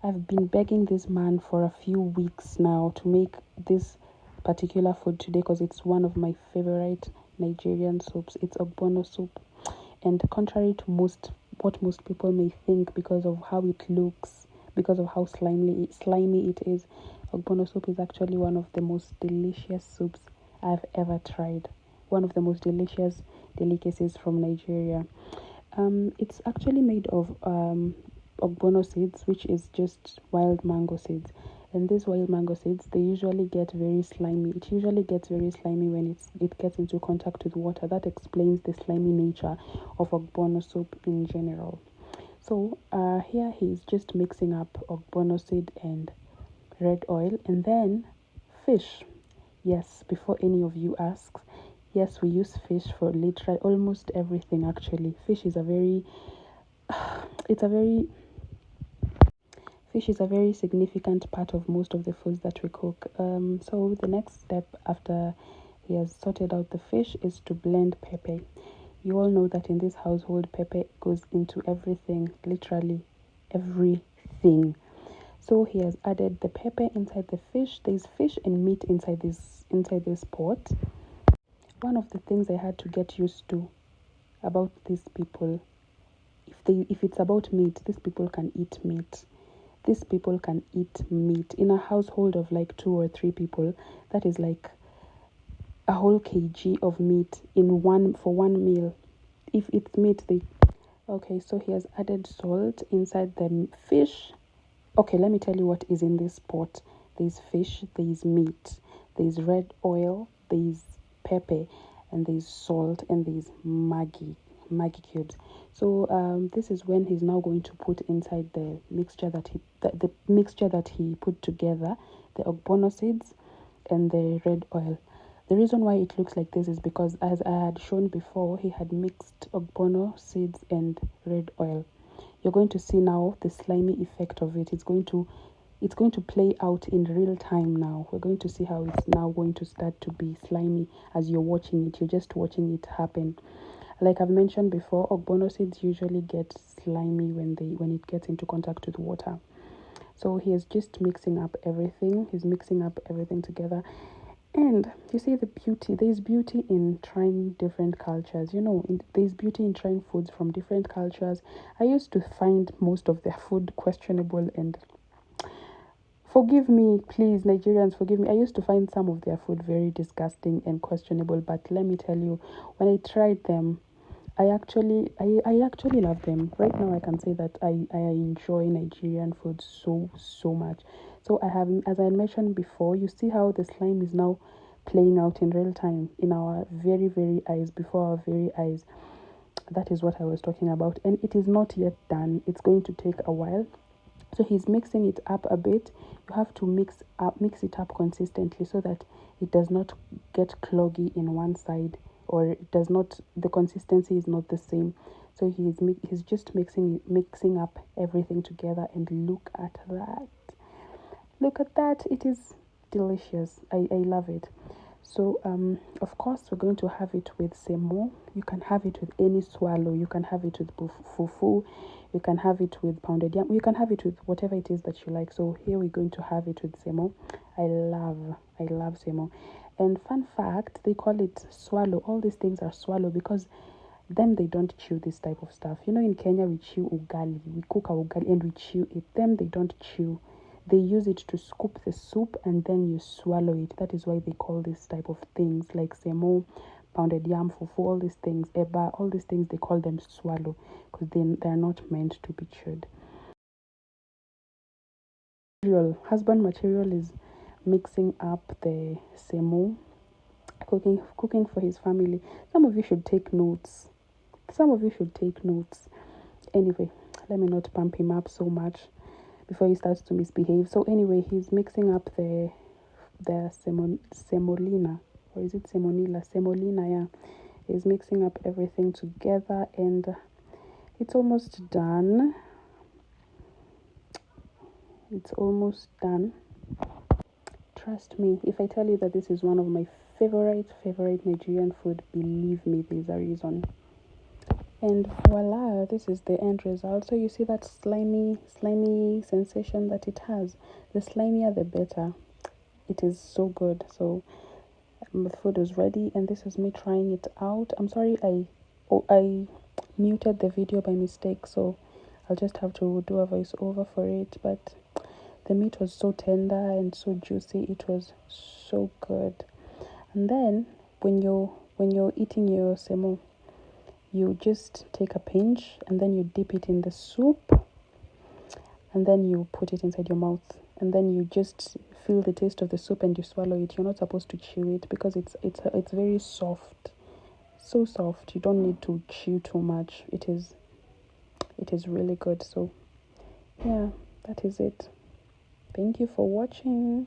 I've been begging this man for a few weeks now to make this particular food today because it's one of my favorite Nigerian soups. It's Ogbono soup. And contrary to what most people may think because of how it looks, because of how slimy it is, Ogbono soup is actually one of the most delicious soups I've ever tried. One of the most delicious delicacies from Nigeria. It's actually made of Ogbono seeds, which is just wild mango seeds. And these wild mango seeds, they usually get very slimy. It usually gets very slimy when it gets into contact with water. That explains the slimy nature of Ogbono soup in general. So here he's just mixing up Ogbono seed and red oil, and then fish. Yes, before any of you asks, yes, we use fish for literally almost everything. Actually, it's a very fish is a very significant part of most of the foods that we cook. So the next step after he has sorted out the fish is to blend pepper. You all know that in this household, pepper goes into everything, literally everything. So he has added the pepper inside the fish. There's fish and meat inside this pot. One of the things I had to get used to about these people, if it's about meat, these people can eat meat. These people can eat meat. In a household of like 2 or 3 people, that is like a whole kg of meat for one meal. If it's meat, okay, so he has added salt inside the fish. Okay, let me tell you what is in this pot. There's fish, there's meat, there's red oil, there's pepper, and there's salt, and there's Maggi cubes. So this is when he's now going to put inside the mixture the mixture that he put together, the Ogbono seeds and the red oil. The reason why it looks like this is because, as I had shown before, he had mixed Ogbono seeds and red oil. You're going to see now the slimy effect of it. It's going to play out in real time now. We're going to see how it's now going to start to be slimy as you're watching it. You're just watching it happen. Like I've mentioned before, Ogbono seeds usually get slimy when it gets into contact with water. So he is just mixing up everything. He's mixing up everything together. And you see the beauty. There's beauty in trying different cultures. There's beauty in trying foods from different cultures. I used to find most of their food questionable, and forgive me, please, Nigerians, forgive me. I used to find some of their food very disgusting and questionable, but let me tell you, when I tried them, I actually love them. Right now, I can say that I enjoy Nigerian food so much. So I have, as I mentioned before, you see how the slime is now playing out in real time in our very, very eyes, before our very eyes. That is what I was talking about. And it is not yet done. It's going to take a while. So he's mixing it up a bit. You have to mix it up consistently so that it does not get cloggy in one side, or the consistency is not the same. So he's just mixing up everything together, and look at that. It is delicious. I love it. So of course we're going to have it with semo. You can have it with any swallow. You can have it with fufu. You can have it with pounded yam. You can have it with whatever it is that you like. So here we're going to have it with semo. I love semo. And fun fact, they call it swallow. All these things are swallow because they don't chew this type of stuff. In Kenya we chew ugali. We cook our ugali and we chew it. They don't chew. They use it to scoop the soup and then you swallow it. That is why they call this type of things like semo, pounded yam, fufu, all these things, eba, all these things, they call them swallow because they're not meant to be chewed. Husband material is mixing up the semo, cooking for his family. Some of you should take notes. Anyway, let me not pump him up so much before he starts to misbehave. So anyway, he's mixing up the semolina, or is it semolina, yeah. He's mixing up everything together, and it's almost done. Trust me, if I tell you that this is one of my favorite Nigerian food, believe me, there's a reason. And voila, this is the end result. So you see that slimy sensation that it has. The slimier the better. It is so good. So the food is ready, and this is me trying it out. I'm sorry I muted the video by mistake, so I'll just have to do a voiceover for it. But the meat was so tender and so juicy. It was so good. And then when you're eating your semo, you just take a pinch and then you dip it in the soup, and then you put it inside your mouth, and then you just feel the taste of the soup and you swallow it. You're not supposed to chew it because it's very soft, so soft. You don't need to chew too much. It is really good. So yeah, that is it. Thank you for watching.